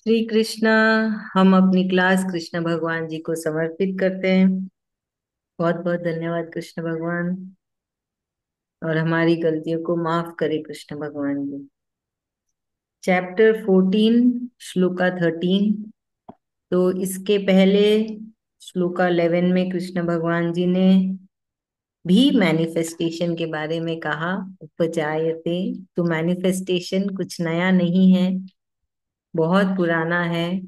श्री कृष्णा। हम अपनी क्लास कृष्ण भगवान जी को समर्पित करते हैं। बहुत बहुत धन्यवाद कृष्ण भगवान। और हमारी गलतियों को माफ करे कृष्ण भगवान जी। चैप्टर 14, श्लोका 13। तो इसके पहले श्लोका 11 में कृष्ण भगवान जी ने भी मैनिफेस्टेशन के बारे में कहा। उपजायते। तो मैनिफेस्टेशन कुछ नया नहीं है, बहुत पुराना है।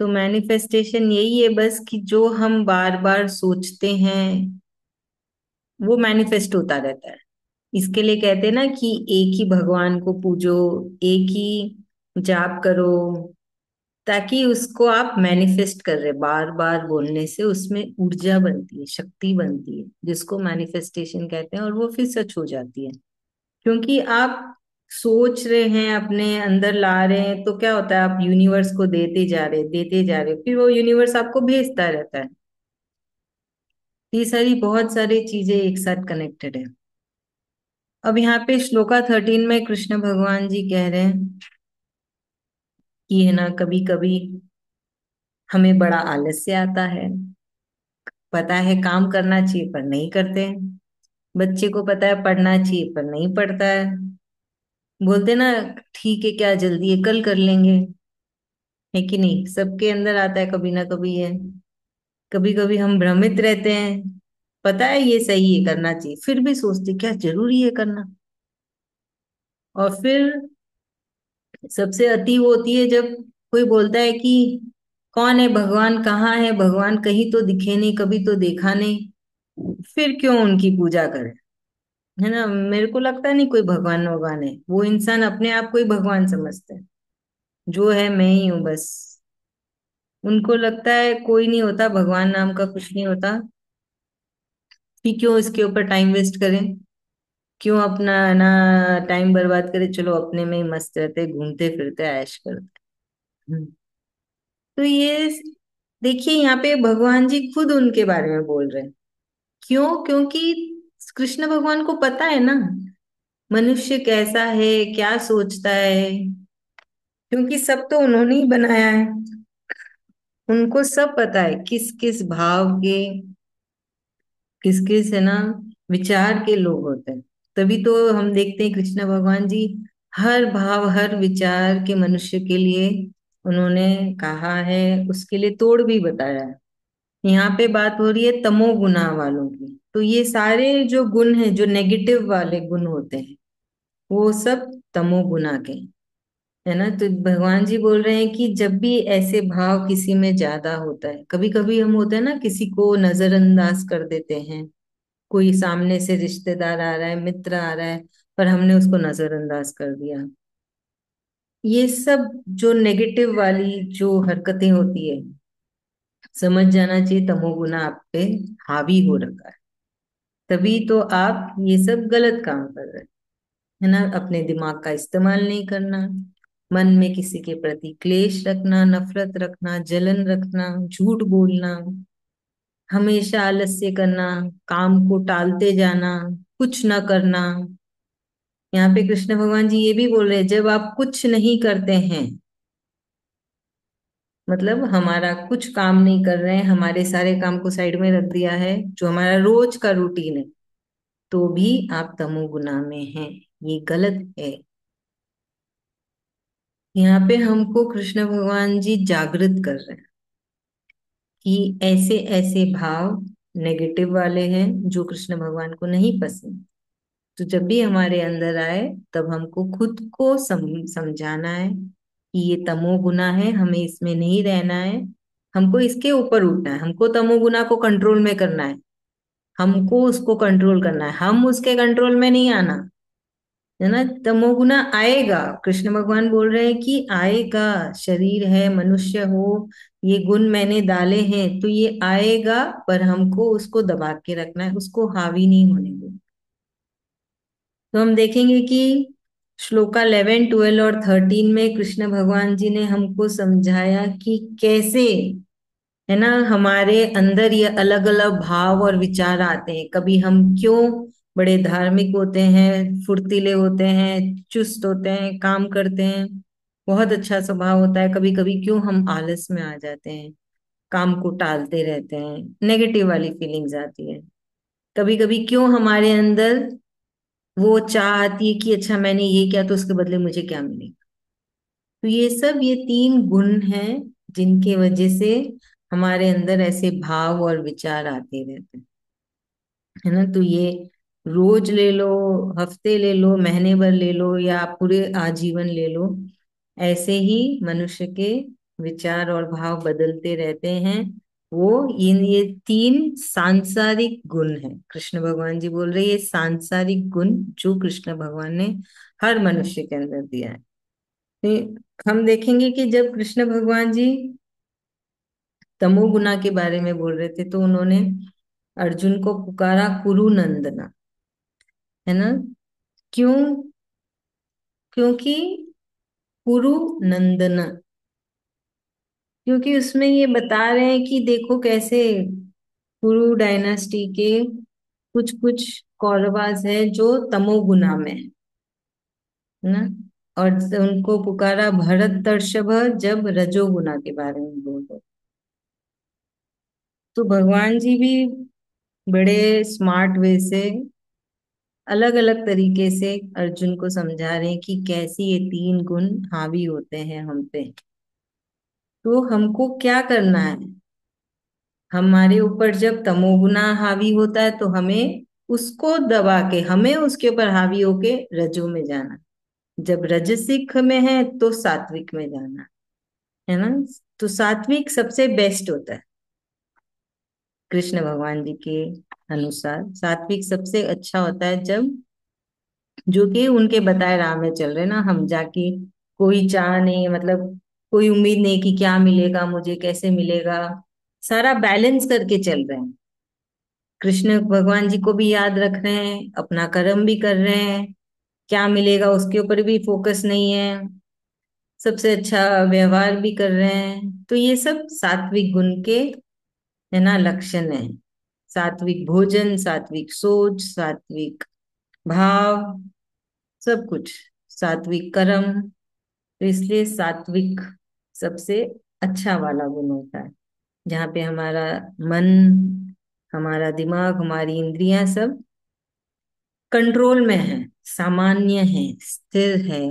तो मैनिफेस्टेशन यही है बस कि जो हम बार बार सोचते हैं वो मैनिफेस्ट होता रहता है। इसके लिए कहते हैं ना कि एक ही भगवान को पूजो, एक ही जाप करो, ताकि उसको आप मैनिफेस्ट कर रहे बार बार बोलने से उसमें ऊर्जा बनती है, शक्ति बनती है, जिसको मैनिफेस्टेशन कहते हैं, और वो फिर सच हो जाती है। क्योंकि आप सोच रहे हैं, अपने अंदर ला रहे हैं, तो क्या होता है, आप यूनिवर्स को देते जा रहे, फिर वो यूनिवर्स आपको भेजता रहता है। ये सारी बहुत सारी चीजें एक साथ कनेक्टेड है। अब यहाँ पे श्लोका 13 में कृष्ण भगवान जी कह रहे हैं कि है ना, कभी कभी हमें बड़ा आलस्य आता है। पता है काम करना चाहिए पर नहीं करते हैं। बच्चे को पता है पढ़ना चाहिए पर नहीं पढ़ता है। बोलते ना, ठीक है क्या जल्दी है, कल कर लेंगे। है कि नहीं, सबके अंदर आता है कभी ना कभी है। कभी कभी हम भ्रमित रहते हैं, पता है ये सही है करना चाहिए, फिर भी सोचते क्या जरूरी है करना। और फिर सबसे अति वो होती है जब कोई बोलता है कि कौन है भगवान, कहाँ है भगवान, कहीं तो दिखे नहीं, कभी तो देखा नहीं, फिर क्यों उनकी पूजा करें। है ना, मेरे को लगता नहीं कोई भगवान भगवान है। वो इंसान अपने आप को ही भगवान समझते हैं, जो है मैं ही हूं बस। उनको लगता है कोई नहीं होता, भगवान नाम का कुछ नहीं होता, फिर क्यों इसके ऊपर टाइम वेस्ट करें, क्यों अपना ना टाइम बर्बाद करें, चलो अपने में ही मस्त रहते, घूमते फिरते ऐश करते। हम्म। तो ये देखिए, यहाँ पे भगवान जी खुद उनके बारे में बोल रहे हैं। क्यों? क्योंकि कृष्ण भगवान को पता है ना मनुष्य कैसा है, क्या सोचता है। क्योंकि सब तो उन्होंने ही बनाया है, उनको सब पता है किस किस भाव के, किस किस है ना विचार के लोग होते हैं। तभी तो हम देखते हैं कृष्ण भगवान जी हर भाव हर विचार के मनुष्य के लिए उन्होंने कहा है, उसके लिए तोड़ भी बताया है। यहाँ पे बात हो रही है तमोगुना वालों की। तो ये सारे जो गुण हैं, जो नेगेटिव वाले गुण होते हैं, वो सब तमोगुना के, है ना। तो भगवान जी बोल रहे हैं कि जब भी ऐसे भाव किसी में ज्यादा होता है, कभी कभी हम होते हैं ना, किसी को नजरअंदाज कर देते हैं। कोई सामने से रिश्तेदार आ रहा है, मित्र आ रहा है, पर हमने उसको नजरअंदाज कर दिया। ये सब जो नेगेटिव वाली जो हरकतें होती है, समझ जाना चाहिए तमोगुना आप पे हावी हो रखा है। तभी तो आप ये सब गलत काम कर रहे हैं। है ना, अपने दिमाग का इस्तेमाल नहीं करना, मन में किसी के प्रति क्लेश रखना, नफरत रखना, जलन रखना, झूठ बोलना, हमेशा आलस्य करना, काम को टालते जाना, कुछ ना करना। यहाँ पे कृष्ण भगवान जी ये भी बोल रहे हैं, जब आप कुछ नहीं करते हैं, मतलब हमारा कुछ काम नहीं कर रहे हैं, हमारे सारे काम को साइड में रख दिया है, जो हमारा रोज का रूटीन है, तो भी आप तमोगुना में हैं। ये गलत है। यहाँ पे हमको कृष्ण भगवान जी जागृत कर रहे हैं कि ऐसे ऐसे भाव नेगेटिव वाले हैं जो कृष्ण भगवान को नहीं पसंद। तो जब भी हमारे अंदर आए, तब हमको खुद को समझाना है कि ये तमोगुना है, हमें इसमें नहीं रहना है, हमको इसके ऊपर उठना है, हमको तमोगुना को कंट्रोल में करना है, हमको उसको कंट्रोल करना है, हम उसके कंट्रोल में नहीं आना। है ना, तमोगुना आएगा, कृष्ण भगवान बोल रहे हैं कि आएगा, शरीर है, मनुष्य हो, ये गुण मैंने डाले हैं तो ये आएगा, पर हमको उसको दबा के रखना है, उसको हावी नहीं होने देना। तो हम देखेंगे कि श्लोका 11, 12 और 13 में कृष्ण भगवान जी ने हमको समझाया कि कैसे, है ना, हमारे अंदर ये अलग अलग भाव और विचार आते हैं। कभी हम क्यों बड़े धार्मिक होते हैं, फुर्तीले होते हैं, चुस्त होते हैं, काम करते हैं, बहुत अच्छा स्वभाव होता है। कभी कभी क्यों हम आलस में आ जाते हैं, काम को टालते रहते हैं, नेगेटिव वाली फीलिंग्स आती है। कभी कभी क्यों हमारे अंदर वो चाह आती है कि अच्छा मैंने ये किया तो उसके बदले मुझे क्या मिलेगा। तो ये सब, ये तीन गुण हैं जिनके वजह से हमारे अंदर ऐसे भाव और विचार आते रहते हैं, है ना। तो ये रोज ले लो, हफ्ते ले लो, महीने भर ले लो, या पूरे आजीवन ले लो, ऐसे ही मनुष्य के विचार और भाव बदलते रहते हैं। वो ये तीन सांसारिक गुण हैं, कृष्ण भगवान जी बोल रहे हैं, ये सांसारिक गुण जो कृष्ण भगवान ने हर मनुष्य के अंदर दिया है। तो हम देखेंगे कि जब कृष्ण भगवान जी तमोगुना के बारे में बोल रहे थे तो उन्होंने अर्जुन को पुकारा कुरु नंदना, है ना। क्यों? क्योंकि कुरु नंदना, क्योंकि उसमें ये बता रहे हैं कि देखो कैसे कुरु डायनास्टी के कुछ कुछ कौरवास है जो तमोगुना में है ना। और उनको पुकारा भरत तर्षभ जब रजोगुना के बारे में बोल रहे। तो भगवान जी भी बड़े स्मार्ट वे से अलग अलग तरीके से अर्जुन को समझा रहे हैं कि कैसी ये तीन गुण हावी होते हैं हम पे। तो हमको क्या करना है, हमारे ऊपर जब तमोगुना हावी होता है तो हमें उसको दबा के हमें उसके ऊपर हावी होके रजो में जाना। जब रजसिक में है तो सात्विक में जाना, है ना। तो सात्विक सबसे बेस्ट होता है कृष्ण भगवान जी के अनुसार। सात्विक सबसे अच्छा होता है जब, जो कि उनके बताए राह में चल रहे ना हम, जाके कोई चाह नहीं, मतलब कोई उम्मीद नहीं कि क्या मिलेगा मुझे, कैसे मिलेगा, सारा बैलेंस करके चल रहे हैं। कृष्ण भगवान जी को भी याद रख रहे हैं, अपना कर्म भी कर रहे हैं, क्या मिलेगा उसके ऊपर भी फोकस नहीं है, सबसे अच्छा व्यवहार भी कर रहे हैं। तो ये सब सात्विक गुण के, है ना, लक्षण है। सात्विक भोजन, सात्विक सोच, सात्विक भाव, सब कुछ, सात्विक कर्म। तो इसलिए सात्विक सबसे अच्छा वाला गुण होता है, जहाँ पे हमारा मन, हमारा दिमाग, हमारी इंद्रियां सब कंट्रोल में है, सामान्य है, स्थिर है,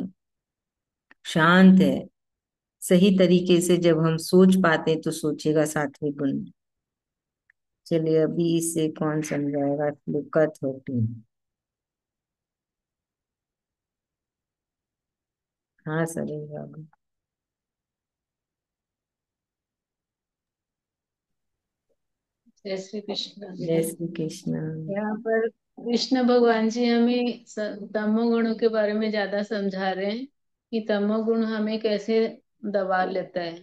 शांत है। सही तरीके से जब हम सोच पाते हैं तो सोचेगा सात्विक गुण। चलिए अभी इसे कौन समझाएगा, लुका 13। हाँ सर बाबू। जय श्री कृष्ण। जय श्री कृष्ण। यहाँ पर कृष्ण भगवान जी हमें तमोगुणों के बारे में ज्यादा समझा रहे हैं कि तमोगुण हमें कैसे दबा लेता है।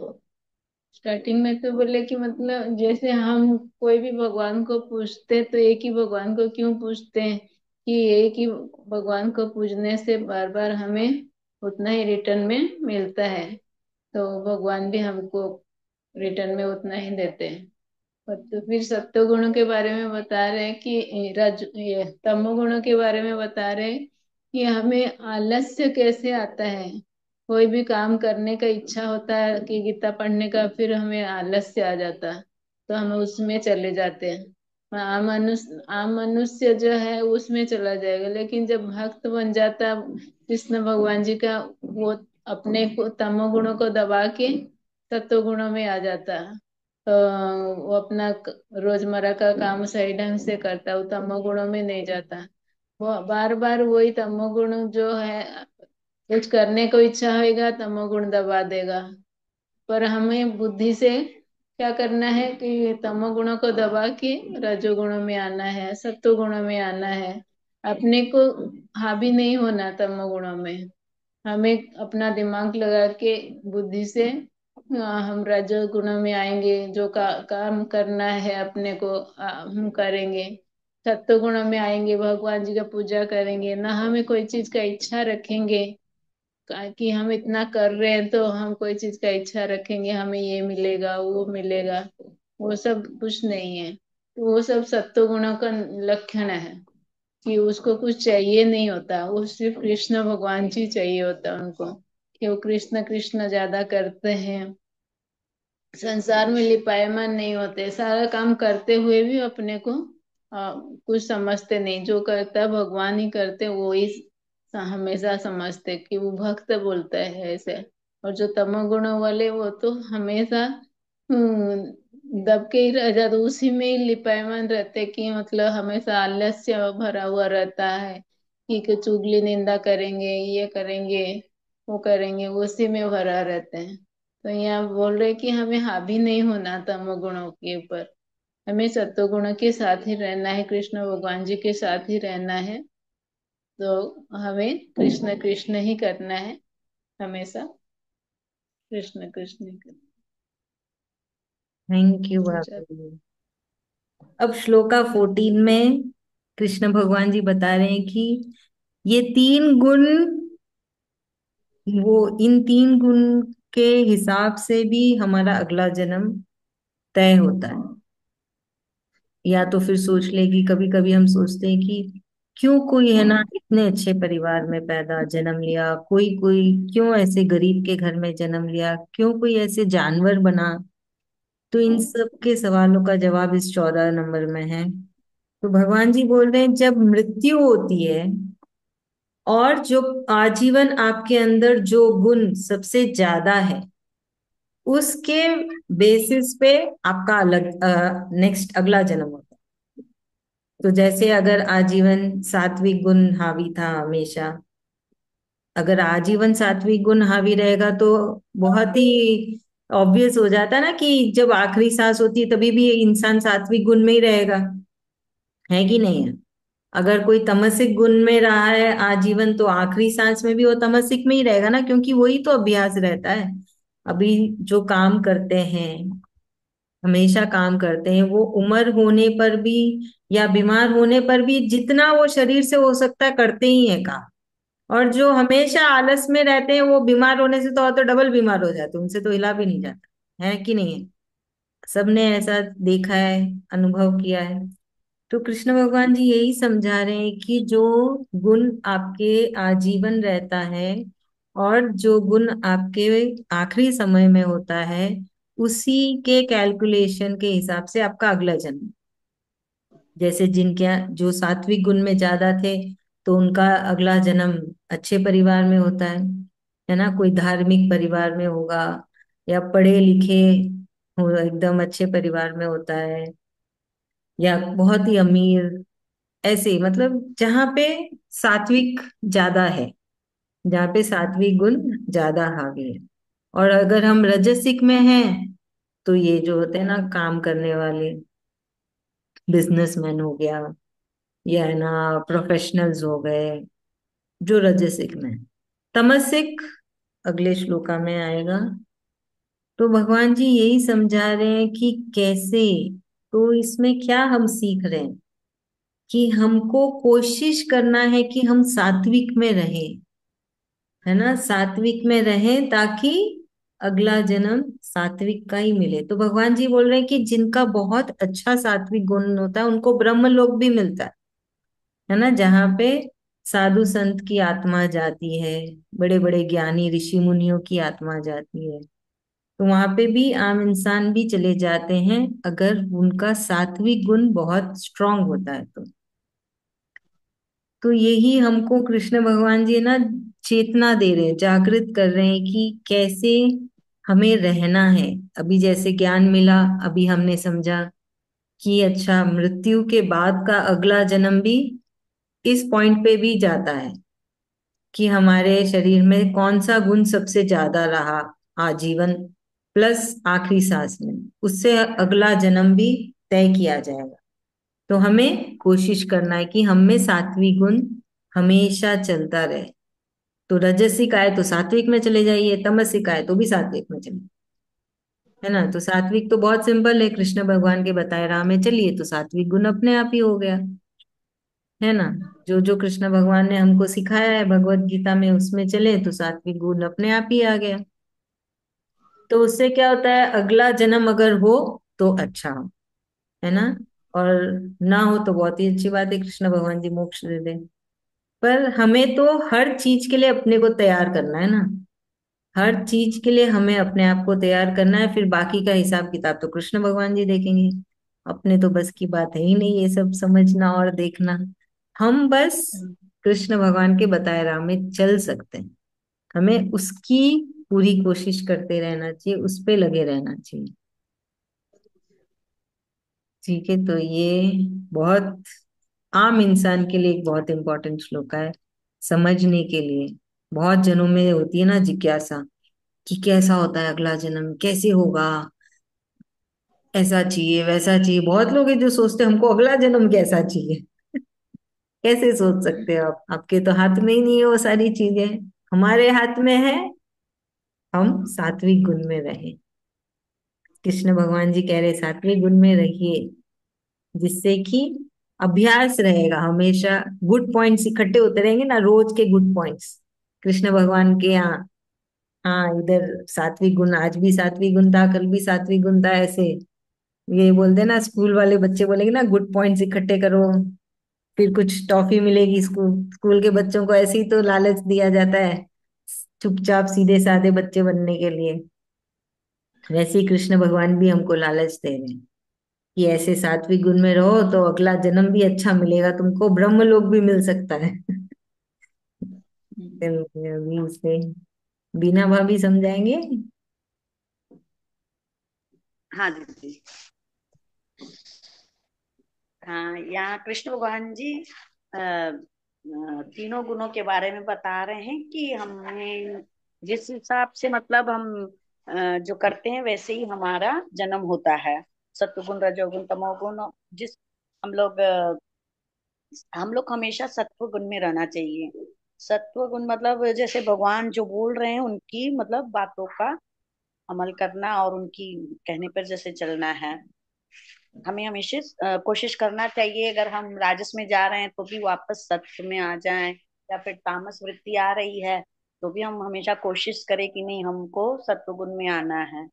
स्टार्टिंग में तो बोले कि मतलब जैसे हम कोई भी भगवान को पूजते तो एक ही भगवान को क्यों पूजते हैं, कि एक ही भगवान को पूजने से बार बार हमें उतना ही रिटर्न में मिलता है। तो भगवान भी हमको रिटर्न में उतना ही देते हैं। और तो फिर सत्व गुणों के बारे में बता रहे हैं कि ये तमो गुणों के बारे में बता रहे हैं कि हमें आलस्य कैसे आता है। कोई भी काम करने का इच्छा होता है कि गीता पढ़ने का, फिर हमें आलस्य आ जाता है तो हम उसमें चले जाते हैं। आम मनुष्य जो है उसमें चला जाएगा, लेकिन जब भक्त बन जाता है कृष्ण भगवान जी का, वो अपने को तमो गुणों को दबा के सत्व गुणों में आ जाता है। वो अपना रोजमर्रा का काम सही ढंग से करता है, वो तमोगुणों में नहीं जाता। वो बार बार वही तमोगुण जो है, कुछ करने को इच्छा होगा तमोगुण दबा देगा। पर हमें बुद्धि से क्या करना है कि तमोगुणों को दबा के रजोगुणों में आना है, सत्व गुणों में आना है। अपने को हावी नहीं होना तमोगुणों में। हमें अपना दिमाग लगा के बुद्धि से हम रजोगुण में आएंगे, जो काम करना है अपने को हम करेंगे। सत्व गुण में आएंगे, भगवान जी का पूजा करेंगे, ना हमें कोई चीज का इच्छा रखेंगे कि हम इतना कर रहे हैं तो हम कोई चीज का इच्छा रखेंगे हमें ये मिलेगा वो मिलेगा। वो सब कुछ नहीं है। तो वो सब सत्व गुणों का लक्षण है कि उसको कुछ चाहिए नहीं होता, वो सिर्फ कृष्ण भगवान जी चाहिए होता उनको। कि वो कृष्ण कृष्ण ज्यादा करते हैं, संसार में लिपायमान नहीं होते, सारा काम करते हुए भी अपने को कुछ समझते नहीं, जो करता है भगवान ही करते, वो ही हमेशा समझते कि वो भक्त बोलता है ऐसे। और जो तमोगुण वाले वो तो हमेशा दब के ही रह जाते, उसी में ही लिपायमान रहते, कि मतलब हमेशा आलस्य भरा हुआ रहता है, कि चुगली निंदा करेंगे, ये करेंगे, वो करेंगे, उसी में भरा रहते हैं। तो यहाँ बोल रहे कि हमें हावी नहीं होना तमोगुणों के ऊपर, हमें सत्वगुणों के साथ ही रहना है, कृष्ण भगवान जी के साथ ही रहना है। तो हमें कृष्ण कृष्ण ही करना है, हमेशा कृष्ण कृष्ण ही करना थैंक यू है। बाबा। अब श्लोका 14 में कृष्ण भगवान जी बता रहे हैं कि ये तीन गुण, वो इन तीन गुण के हिसाब से भी हमारा अगला जन्म तय होता है। या तो फिर सोच ले कि कभी कभी हम सोचते हैं कि क्यों कोई है ना इतने अच्छे परिवार में पैदा जन्म लिया, कोई कोई क्यों ऐसे गरीब के घर में जन्म लिया, क्यों कोई ऐसे जानवर बना। तो इन सब के सवालों का जवाब इस 14 नंबर में है। तो भगवान जी बोल रहे हैं जब मृत्यु होती है और जो आजीवन आपके अंदर जो गुण सबसे ज्यादा है उसके बेसिस पे आपका अलग नेक्स्ट अगला जन्म होता है। तो जैसे अगर आजीवन सात्विक गुण हावी था हमेशा, अगर आजीवन सात्विक गुण हावी रहेगा तो बहुत ही ऑब्वियस हो जाता ना कि जब आखिरी सांस होती है तभी भी इंसान सात्विक गुण में ही रहेगा, है कि नहीं है। अगर कोई तमसिक गुण में रहा है आजीवन तो आखिरी सांस में भी वो तमसिक में ही रहेगा ना, क्योंकि वही तो अभ्यास रहता है। अभी जो काम करते हैं, हमेशा काम करते हैं, वो उम्र होने पर भी या बीमार होने पर भी जितना वो शरीर से हो सकता है करते ही है काम। और जो हमेशा आलस में रहते हैं वो बीमार होने से तो और तो डबल बीमार हो जाते हैं, उनसे तो हिला भी नहीं जाता, है कि नहीं है। सबने ऐसा देखा है, अनुभव किया है। तो कृष्ण भगवान जी यही समझा रहे हैं कि जो गुण आपके आजीवन रहता है और जो गुण आपके आखिरी समय में होता है, उसी के कैलकुलेशन के हिसाब से आपका अगला जन्म। जैसे जिनके यहाँ जो सात्विक गुण में ज्यादा थे तो उनका अगला जन्म अच्छे परिवार में होता है ना, कोई धार्मिक परिवार में होगा, या पढ़े लिखे हो एकदम अच्छे परिवार में होता है, या बहुत ही अमीर, ऐसे मतलब जहाँ पे सात्विक ज्यादा है, जहाँ पे सात्विक गुण ज्यादा हावी है। और अगर हम रजसिक में हैं तो ये जो होते हैं ना काम करने वाले, बिजनेसमैन हो गया, या है ना प्रोफेशनल्स हो गए, जो रजसिक में हैं। तमसिक अगले श्लोका में आएगा। तो भगवान जी यही समझा रहे हैं कि कैसे, तो इसमें क्या हम सीख रहे हैं कि हमको कोशिश करना है कि हम सात्विक में रहें, है ना, सात्विक में रहें ताकि अगला जन्म सात्विक का ही मिले। तो भगवान जी बोल रहे हैं कि जिनका बहुत अच्छा सात्विक गुण होता है उनको ब्रह्म लोक भी मिलता है ना, जहाँ पे साधु संत की आत्मा जाती है, बड़े बड़े ज्ञानी ऋषि मुनियों की आत्मा जाती है। तो वहां पे भी आम इंसान भी चले जाते हैं अगर उनका सात्विक गुण बहुत स्ट्रांग होता है तो यही हमको कृष्ण भगवान जी ना चेतना दे रहे हैं, जागृत कर रहे हैं कि कैसे हमें रहना है। अभी जैसे ज्ञान मिला, अभी हमने समझा कि अच्छा मृत्यु के बाद का अगला जन्म भी इस पॉइंट पे भी जाता है कि हमारे शरीर में कौन सा गुण सबसे ज्यादा रहा आजीवन प्लस आखिरी सांस में, उससे अगला जन्म भी तय किया जाएगा। तो हमें कोशिश करना है कि हम में सात्विक गुण हमेशा चलता रहे। तो रजसिक आए तो सात्विक में चले जाइए, तमसिक आए तो भी सात्विक में चलिए, है ना। तो सात्विक तो बहुत सिंपल है, कृष्ण भगवान के बताए राह में चलिए तो सात्विक गुण अपने आप ही हो गया, है ना। जो जो कृष्ण भगवान ने हमको सिखाया है भगवत गीता में उसमें चले तो सात्विक गुण अपने आप ही आ गया। तो उससे क्या होता है, अगला जन्म अगर हो तो अच्छा हो, है ना, और ना हो तो बहुत ही अच्छी बात है, कृष्ण भगवान जी मोक्ष दे दे। पर हमें तो हर चीज के लिए अपने को तैयार करना है ना। हर चीज के लिए हमें अपने आप को तैयार करना है, फिर बाकी का हिसाब किताब तो कृष्ण भगवान जी देखेंगे। अपने तो बस की बात है ही नहीं ये सब समझना और देखना। हम बस कृष्ण भगवान के बताए राह में चल सकते हैं। हमें उसकी पूरी कोशिश करते रहना चाहिए, उस पे लगे रहना चाहिए। ठीक है, तो ये बहुत आम इंसान के लिए एक बहुत इंपॉर्टेंट श्लोक है, समझने के लिए। बहुत जनों में होती है ना जिज्ञासा कि कैसा होता है अगला जन्म, कैसे होगा, ऐसा चाहिए वैसा चाहिए। बहुत लोग हैं जो सोचते हैं हमको अगला जन्म कैसा चाहिए। कैसे सोच सकते हो आप? आपके तो हाथ में ही नहीं है वो सारी चीजें। हमारे हाथ में है हम सात्विक गुण में रहे। कृष्ण भगवान जी कह रहे सात्विक गुण में रहिए, जिससे कि अभ्यास रहेगा हमेशा। गुड पॉइंट्स इकट्ठे होते रहेंगे ना, रोज के गुड पॉइंट्स कृष्ण भगवान के यहाँ। हाँ, इधर सात्विक गुण, आज भी सात्विक गुण था, कल भी सात्विक गुण था, ऐसे। ये बोलते ना, स्कूल वाले बच्चे बोलेंगे ना गुड पॉइंट्स इकट्ठे करो, फिर कुछ टॉफी मिलेगी। स्कूल स्कूल के बच्चों को ऐसे ही तो लालच दिया जाता है, चुपचाप सीधे साधे बच्चे बनने के लिए। वैसे ही कृष्ण भगवान भी हमको लालच दे रहे हैं कि ऐसे सात्विक गुण में रहो तो अगला जन्म भी अच्छा मिलेगा तुमको, ब्रह्म लोक भी मिल सकता है। चलो, अभी उसे बीना भाभी समझाएंगे। हाँ दीदी। हाँ, यहाँ कृष्ण भगवान जी तीनों गुणों के बारे में बता रहे हैं कि हमें जिस हिसाब से मतलब हम जो करते हैं वैसे ही हमारा जन्म होता है। सत्वगुण, रजोगुण, तमोगुण। जिस हम लोग हम लोग हमेशा सत्व गुण में रहना चाहिए। सत्व गुण मतलब जैसे भगवान जो बोल रहे हैं उनकी मतलब बातों का अमल करना और उनकी कहने पर जैसे चलना है। हमें हमेशा कोशिश करना चाहिए, अगर हम राजस में जा रहे हैं तो भी वापस सत्य में आ जाएं, या फिर तामस वृत्ति आ रही है तो भी हम हमेशा कोशिश करें कि नहीं, हमको सत्व गुण में आना है।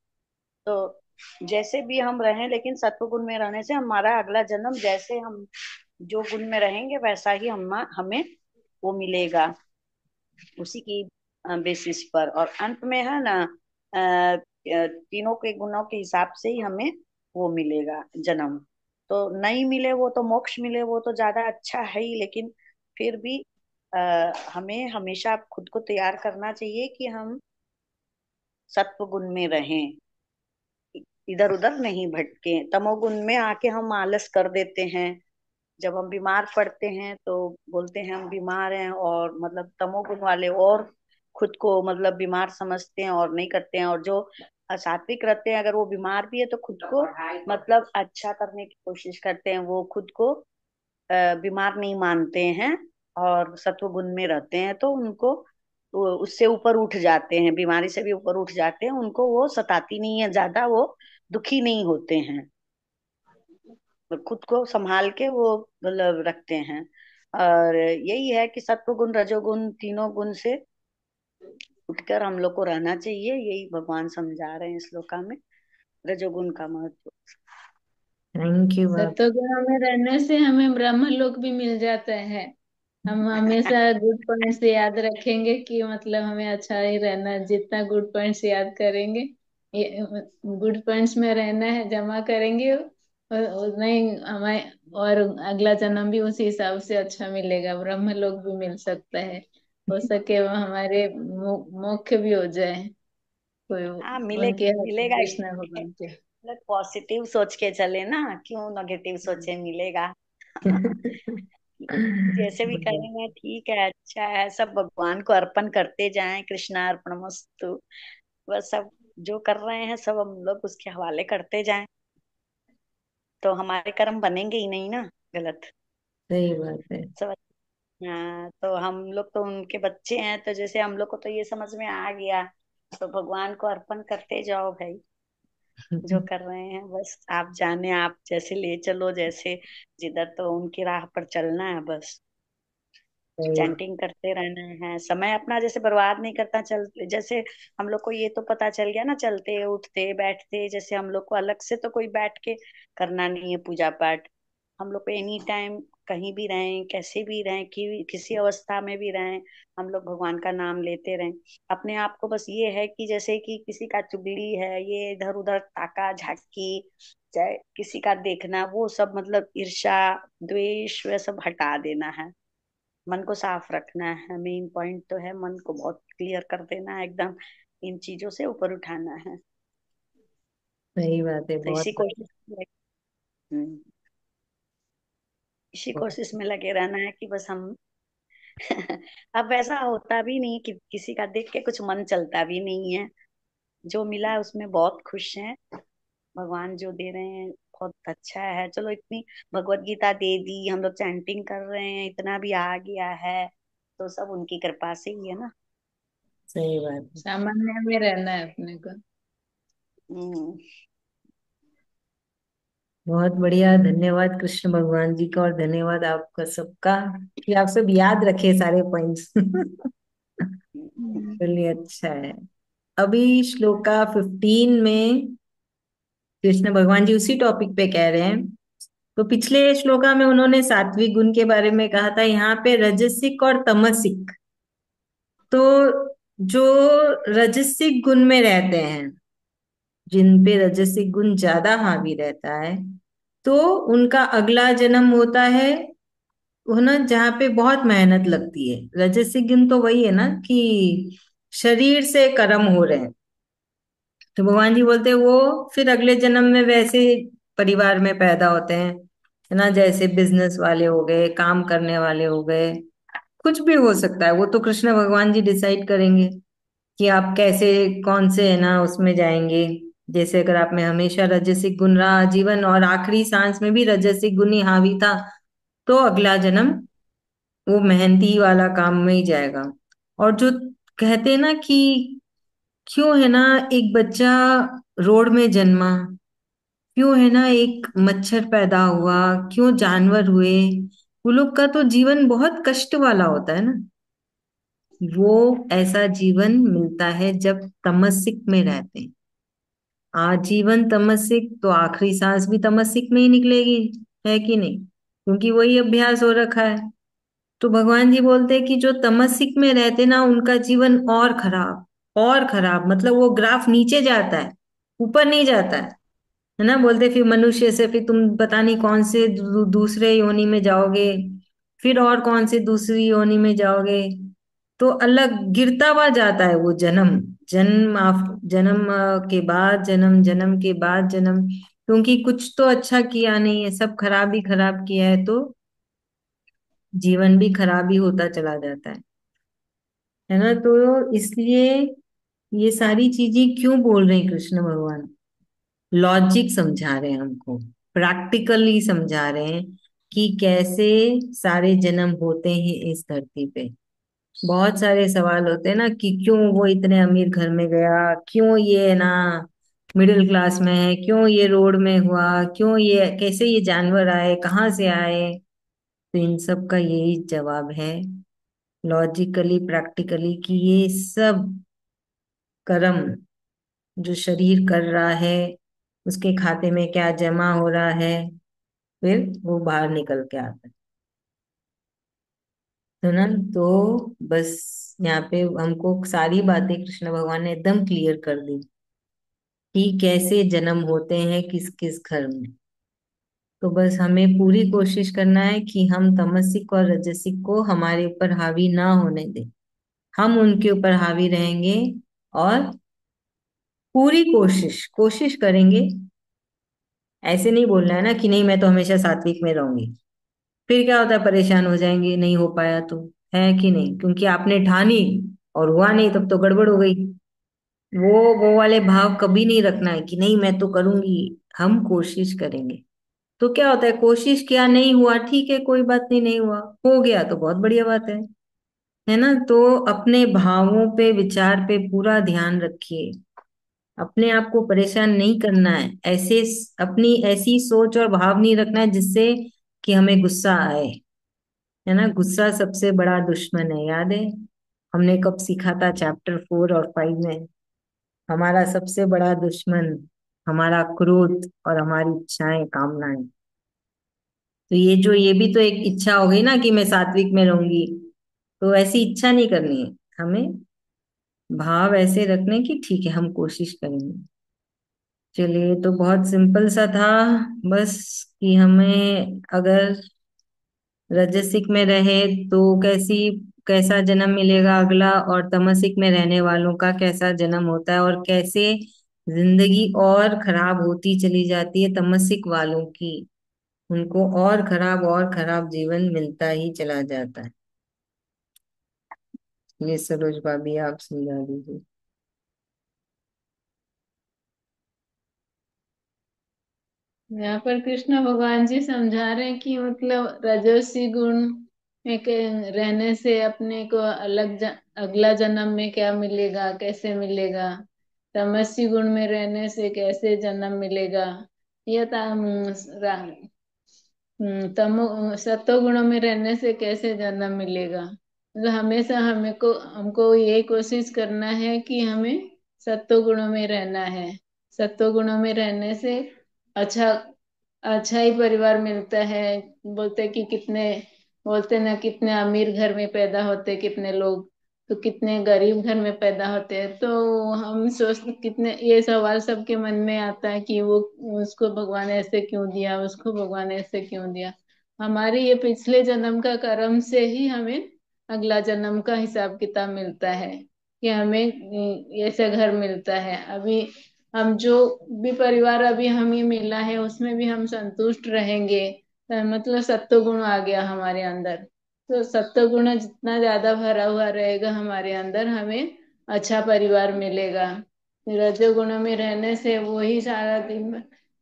तो जैसे भी हम रहें, लेकिन सत्व गुण में रहने से हमारा अगला जन्म जैसे हम जो गुण में रहेंगे वैसा ही हमें वो मिलेगा, उसी की बेसिस पर। और अंत में है ना, तीनों के गुणों के हिसाब से ही हमें वो मिलेगा जन्म। तो नहीं मिले वो तो मोक्ष मिले वो तो ज्यादा अच्छा है ही, लेकिन फिर भी हमें हमेशा खुद को तैयार करना चाहिए कि हम सत्व गुण में रहें, इधर उधर नहीं भटके। तमोगुण में आके हम आलस कर देते हैं, जब हम बीमार पड़ते हैं तो बोलते हैं हम बीमार हैं, और मतलब तमोगुण वाले और खुद को मतलब बीमार समझते हैं और नहीं करते हैं। और जो सात्विक रहते हैं, अगर वो बीमार भी है तो खुद को मतलब अच्छा करने की कोशिश करते हैं, वो खुद को बीमार नहीं मानते हैं और सत्व गुण में रहते हैं, तो उनको वो उससे ऊपर उठ जाते हैं, बीमारी से भी ऊपर उठ जाते हैं, उनको वो सताती नहीं है ज्यादा, वो दुखी नहीं होते हैं, खुद को संभाल के वो मतलब रखते हैं। और यही है कि सत्व गुण, रजोगुण, तीनों गुण से उठकर हम लोग को रहना चाहिए, यही भगवान समझा रहे हैं इस श्लोका में, रजोगुण का महत्व। थैंक यू बाप। सत्वगुण में रहने से हमें ब्रह्म लोक भी मिल जाता है। हम हमेशा गुड पॉइंट्स याद रखेंगे कि मतलब हमें अच्छा ही रहना है। जितना गुड पॉइंट्स याद करेंगे, ये गुड पॉइंट्स में रहना है, जमा करेंगे, और उतना ही हमें और अगला जन्म भी उसी हिसाब से अच्छा मिलेगा, ब्रह्म लोक भी मिल सकता है। हो सके वो हमारे मोक्ष भी हो जाए, कोई हाँ, उनके मिलेगा ही। कृष्ण भगवान के। मतलब पॉजिटिव सोच के चले ना, क्यों नेगेटिव सोचे, मिलेगा। जैसे भी करेंगे ठीक है, अच्छा है, सब भगवान को अर्पण करते जाएं, कृष्णा अर्पणमस्तु। बस सब जो कर रहे हैं सब हम लोग उसके हवाले करते जाएं, तो हमारे कर्म बनेंगे ही नहीं ना गलत। सही बात है। सब। हाँ, तो हम लोग तो उनके बच्चे हैं, तो जैसे हम लोग को तो ये समझ में आ गया, तो भगवान को अर्पण करते जाओ भाई, जो कर रहे हैं बस आप जाने, आप जैसे ले चलो, जैसे जिधर तो उनकी राह पर चलना है बस। सही। चैंटिंग करते रहना है, समय अपना जैसे बर्बाद नहीं करता। चल जैसे हम लोग को ये तो पता चल गया ना, चलते उठते बैठते, जैसे हम लोग को अलग से तो कोई बैठ के करना नहीं है पूजा पाठ। हम लोग को एनी टाइम कहीं भी रहें, कैसे भी रहें, कि किसी अवस्था में भी रहें, हम लोग भगवान का नाम लेते रहें। अपने आप को बस ये है कि जैसे कि किसी का चुगली है, ये इधर उधर ताका झाकी, चाहे किसी का देखना, वो सब मतलब ईर्ष्या, द्वेष, वह सब हटा देना है। मन को साफ रखना है। मेन पॉइंट तो है मन को बहुत क्लियर कर देना है एकदम, इन चीजों से ऊपर उठाना है। सही बात है, तो बहुत हम्म, इसी बहुत कोशिश में लगे रहना है कि बस हम अब ऐसा होता भी नहीं कि किसी का देख के कुछ मन चलता भी नहीं है। जो मिला है उसमें बहुत खुश हैं। भगवान जो दे रहे हैं बहुत अच्छा है। चलो इतनी भगवत गीता दे दी, हम लोग चैंटिंग कर रहे हैं, इतना भी आ गया है, तो सब उनकी कृपा से ही है ना। सही बात है। सामान्य में रहना है अपने को। हम्म। बहुत बढ़िया, धन्यवाद कृष्ण भगवान जी का, और धन्यवाद आपका सबका कि आप सब याद रखे सारे पॉइंट्स। चलिए, अच्छा है। अभी श्लोका 15 में कृष्ण भगवान जी उसी टॉपिक पे कह रहे हैं। तो पिछले श्लोका में उन्होंने सात्विक गुण के बारे में कहा था, यहाँ पे रजसिक और तमसिक। तो जो रजसिक गुण में रहते हैं, जिन पे रजसिक गुण ज्यादा हावी रहता है, तो उनका अगला जन्म होता है वो ना जहाँ पे बहुत मेहनत लगती है। रजसिक गुण तो वही है ना कि शरीर से कर्म हो रहे हैं। तो भगवान जी बोलते हैं वो फिर अगले जन्म में वैसे परिवार में पैदा होते हैं, है ना, जैसे बिजनेस वाले हो गए, काम करने वाले हो गए, कुछ भी हो सकता है। वो तो कृष्ण भगवान जी डिसाइड करेंगे कि आप कैसे, कौन से, है ना, उसमें जाएंगे। जैसे अगर आप में हमेशा रजसिक गुण रहा जीवन और आखिरी सांस में भी रजसिक गुण ही हावी था, तो अगला जन्म वो मेहनती वाला काम में ही जाएगा। और जो कहते हैं ना कि क्यों, है ना, एक बच्चा रोड में जन्मा, क्यों, है ना, एक मच्छर पैदा हुआ, क्यों जानवर हुए, वो लोग का तो जीवन बहुत कष्ट वाला होता है ना। वो ऐसा जीवन मिलता है जब तमसिक में रहते हैं। आजीवन तमसिक तो आखिरी सांस भी तमसिक में ही निकलेगी, है कि नहीं, क्योंकि वही अभ्यास हो रखा है। तो भगवान जी बोलते हैं कि जो तमसिक में रहते ना उनका जीवन और खराब, और खराब, मतलब वो ग्राफ नीचे जाता है, ऊपर नहीं जाता है ना। बोलते फिर मनुष्य से फिर तुम पता नहीं कौन से दूसरे योनि में जाओगे, फिर और कौन से दूसरी योनि में जाओगे। तो अलग गिरता हुआ जाता है वो जन्म, जन्म जन्म के बाद जन्म, जन्म के बाद जन्म, क्योंकि कुछ तो अच्छा किया नहीं है, सब खराब ही खराब किया है, तो जीवन भी खराब ही होता चला जाता है ना। तो इसलिए ये सारी चीजें क्यों बोल रहे हैं कृष्ण भगवान, लॉजिक समझा रहे हैं हमको, प्रैक्टिकली समझा रहे हैं कि कैसे सारे जन्म होते हैं इस धरती पे। बहुत सारे सवाल होते हैं ना कि क्यों वो इतने अमीर घर में गया, क्यों ये ना मिडिल क्लास में है, क्यों ये रोड में हुआ, क्यों ये, कैसे ये जानवर आए, कहाँ से आए। तो इन सब का यही जवाब है, लॉजिकली प्रैक्टिकली, कि ये सब कर्म जो शरीर कर रहा है, उसके खाते में क्या जमा हो रहा है, फिर वो बाहर निकल के आता है ना। तो बस यहाँ पे हमको सारी बातें कृष्ण भगवान ने एकदम क्लियर कर दी कि कैसे जन्म होते हैं किस किस घर में। तो बस हमें पूरी कोशिश करना है कि हम तमसिक और रजसिक को हमारे ऊपर हावी ना होने दें, हम उनके ऊपर हावी रहेंगे, और पूरी कोशिश कोशिश करेंगे। ऐसे नहीं बोलना है ना कि नहीं मैं तो हमेशा सात्विक में रहूंगी, फिर क्या होता है, परेशान हो जाएंगे, नहीं हो पाया तो, है कि नहीं, क्योंकि आपने ठानी और हुआ नहीं, तब तो गड़बड़ हो गई। वो वाले भाव कभी नहीं रखना है कि नहीं मैं तो करूंगी, हम कोशिश करेंगे। तो क्या होता है, कोशिश किया, नहीं हुआ, ठीक है, कोई बात नहीं, नहीं हुआ, हो गया तो बहुत बढ़िया बात है ना। तो अपने भावों पे, विचार पे पूरा ध्यान रखिए, अपने आप को परेशान नहीं करना है, ऐसे अपनी ऐसी सोच और भाव नहीं रखना है जिससे कि हमें गुस्सा आए, है ना। गुस्सा सबसे बड़ा दुश्मन है, याद है हमने कब सीखा था, चैप्टर 4 और 5 में। हमारा सबसे बड़ा दुश्मन हमारा क्रोध और हमारी इच्छाएं, कामनाएं। तो ये भी तो एक इच्छा हो गई ना कि मैं सात्विक में रहूंगी। तो ऐसी इच्छा नहीं करनी है हमें, भाव ऐसे रखने की ठीक है हम कोशिश करेंगे। चलिए, तो बहुत सिंपल सा था, बस कि हमें अगर रजसिक में रहे तो कैसा जन्म मिलेगा अगला, और तमसिक में रहने वालों का कैसा जन्म होता है, और कैसे जिंदगी और खराब होती चली जाती है तमसिक वालों की, उनको और खराब जीवन मिलता ही चला जाता है। ये सरोज भाभी आप समझा दीजिए। यहाँ पर कृष्ण भगवान जी समझा रहे हैं कि मतलब रजोसी गुण में रहने से अपने को अगला जन्म में क्या मिलेगा, कैसे मिलेगा। तमसी गुण में रहने से कैसे जन्म मिलेगा। यह तमो सत्व गुणों में रहने से कैसे जन्म मिलेगा। मतलब हमेशा हमको ये कोशिश करना है कि हमें सत्व गुणों में रहना है। सत्व गुणों में रहने से अच्छा अच्छा ही परिवार मिलता है। बोलते कि कितने बोलते ना, कितने अमीर घर में पैदा होते कितने लोग, तो कितने गरीब घर में पैदा होते हैं। तो हम सोचते कितने ये सवाल सबके मन में आता है कि वो उसको भगवान ऐसे क्यों दिया, उसको भगवान ऐसे क्यों दिया। हमारे ये पिछले जन्म का कर्म से ही हमें अगला जन्म का हिसाब किताब मिलता है कि हमें ऐसा घर मिलता है। अभी हम जो भी परिवार अभी हमें मिला है उसमें भी हम संतुष्ट रहेंगे। मतलब सत्व गुण आ गया हमारे अंदर। तो सत्व गुण जितना ज्यादा भरा हुआ रहेगा हमारे अंदर, हमें अच्छा परिवार मिलेगा। रजोगुण में रहने से वही सारा दिन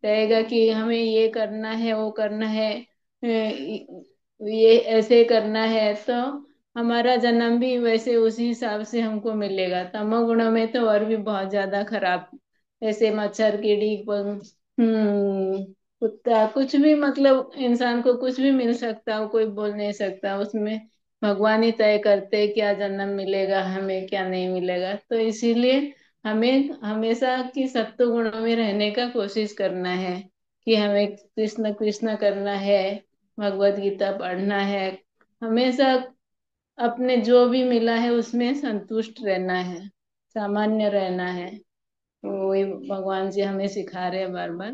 रहेगा कि हमें ये करना है वो करना है, ये ऐसे करना है। तो हमारा जन्म भी वैसे उसी हिसाब से हमको मिलेगा। तमोगुण में तो और भी बहुत ज्यादा खराब, जैसे मच्छर कीड़ी कुत्ता कुछ भी, मतलब इंसान को कुछ भी मिल सकता है, कोई बोल नहीं सकता। उसमें भगवान ही तय करते हैं क्या जन्म मिलेगा हमें क्या नहीं मिलेगा। तो इसीलिए हमें हमेशा की सत्व गुणों में रहने का कोशिश करना है कि हमें कृष्ण कृष्ण करना है, भगवत गीता पढ़ना है, हमेशा अपने जो भी मिला है उसमें संतुष्ट रहना है, सामान्य रहना है। तो वही भगवान जी हमें सिखा रहे हैं बार बार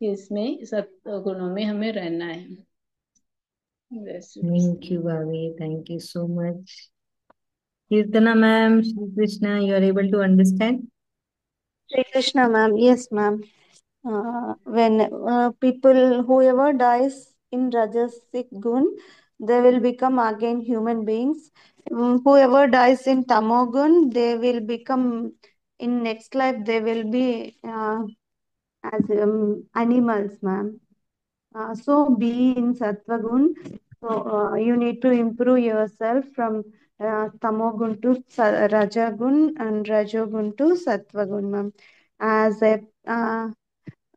कि इसमें सत्व गुणों में हमें रहना है। जय श्री थैंक कृष्ण। यू भाभी, thank you so much. Keertana ma'am, Shri Krishna, you are able to understand? Shri Krishna, ma'am. Yes, ma'am. When people, whoever dies in Rajasic Gun, they will become again human beings. Whoever dies in Tamogun, they will become, in next life, they will be as animals, ma'am. So be in Sattvagun. So you need to improve yourself from Tamogun to Rajagun and Rajogun to Sattvagun, ma'am. As a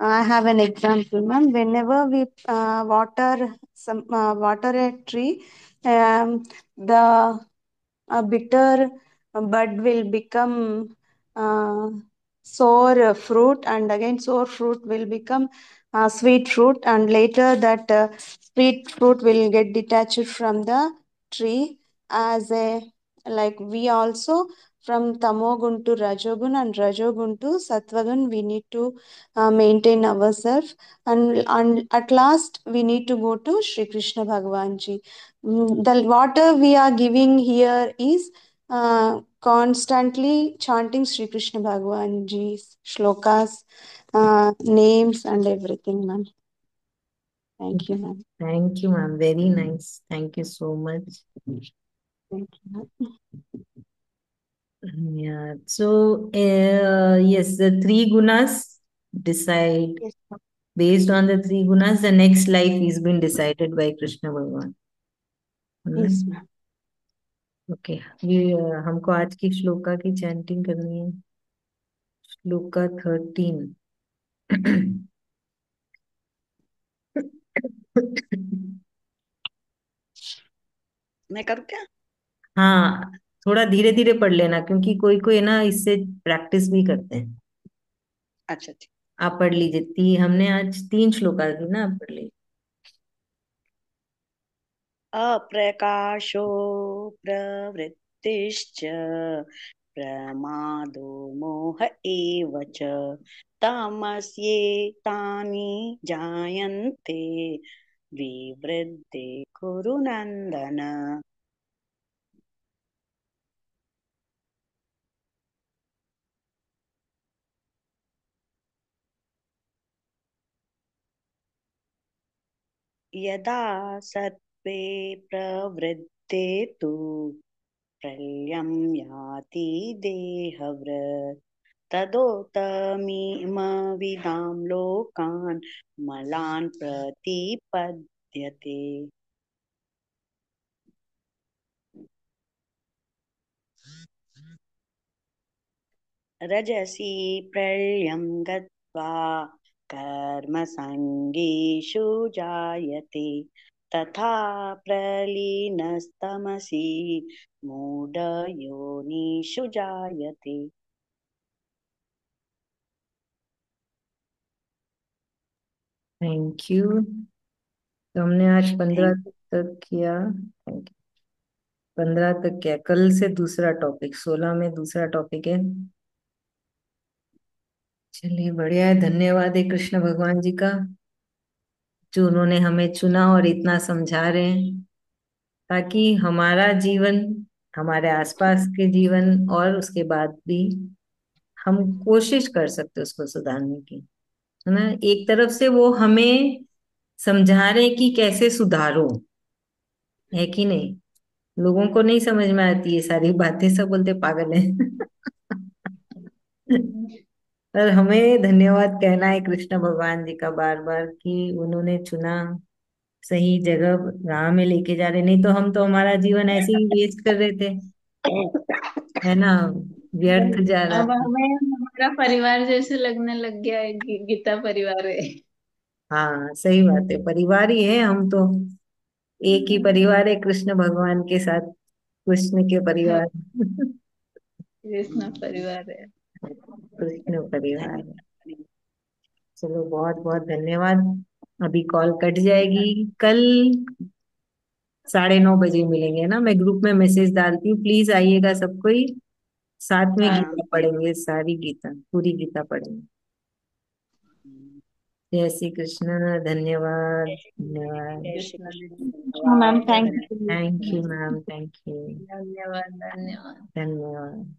I have an example, ma'am. Whenever we water a tree, the bitter bud will become sour fruit, and again sour fruit will become sweet fruit, and later that sweet fruit will get detached from the tree. As a like we also from tamogun to rajogun and rajogun to sattvagun, we need to maintain ourselves, and at last we need to go to Shri Krishna Bhagavan ji. The water we are giving here is constantly chanting Sri Krishna Bhagavan ji's shlokas, names, and everything, ma'am. Thank you, ma'am. Thank you ma'am, very nice, thank you so much. Thank you, ma'am. Yeah, so yes, the three gunas decide. Yes, ma'am. Based on the three gunas, the next life is been decided by Krishna Bhagavan. Yes, ma'am. Okay, ये हमको आज की श्लोका की chanting करनी है। श्लोका 13। मैं करूँ क्या? हाँ, थोड़ा धीरे धीरे पढ़ लेना, क्योंकि कोई कोई ना इससे प्रैक्टिस भी करते हैं। अच्छा ठीक। आप पढ़ लीजिए। हमने आज 3 श्लोका की ना, आप पढ़ लीजिए। अप्रकाशो प्रवृत्तिश्च प्रमादो मोह एव च तामस्येतानि जायन्ते विवृद्धे कुरु नन्दन। यदा सत्त्वे प्रवृद्धे तु प्रलयं याति देहवृत् तदोतमीमविदां लोकान् मलान् प्रतिपद्यते। रजसि प्रलयं गत्वा कर्मसङ्गीषु जायते तथा प्रलीनस्तमसि मूढयोनिषु जायते। Thank you. तो हमने आज 15 थैंक तक किया। Thank you. 15 तक क्या, कल से दूसरा टॉपिक, 16 में दूसरा टॉपिक है। चलिए बढ़िया है, धन्यवाद है कृष्ण भगवान जी का, जो उन्होंने हमें चुना और इतना समझा रहे हैं, ताकि हमारा जीवन, हमारे आसपास के जीवन और उसके बाद भी हम कोशिश कर सकते उसको सुधारने की, है ना। एक तरफ से वो हमें समझा रहे हैं कि कैसे सुधारो, है कि नहीं। लोगों को नहीं समझ में आती ये सारी बातें, सब बोलते पागल है। पर हमें धन्यवाद कहना है कृष्ण भगवान जी का बार बार, कि उन्होंने चुना, सही जगह राह में लेके जा रहे, नहीं तो हम तो हमारा जीवन ऐसे ही वेस्ट कर रहे थे, है ना, व्यर्थ जा रहा अब था। हमें हमारा परिवार जैसे लगने लग गया है, गीता परिवार है। हाँ सही बात है, परिवार ही है हम तो, एक ही परिवार है कृष्ण भगवान के साथ, कृष्ण के हाँ, परिवार। कृष्ण परिवार है। कृष्ण परिवार है। धन्यवाद। चलो बहुत बहुत धन्यवाद। अभी कॉल कट जाएगी, कल 9:30 बजे मिलेंगे ना, मैं ग्रुप में मैसेज डालती हूँ, प्लीज आइएगा सब कोई, साथ में हाँ, गीता पढ़ेंगे, सारी गीता, पूरी गीता पढ़ेंगे। जय श्री कृष्ण, धन्यवाद धन्यवाद। जय श्री कृष्ण कृष्ण, हाँ मैम, धन्यवाद। Thank you. Thank you ma'am, thank you. धन्यवाद धन्यवाद। धन्यवाद।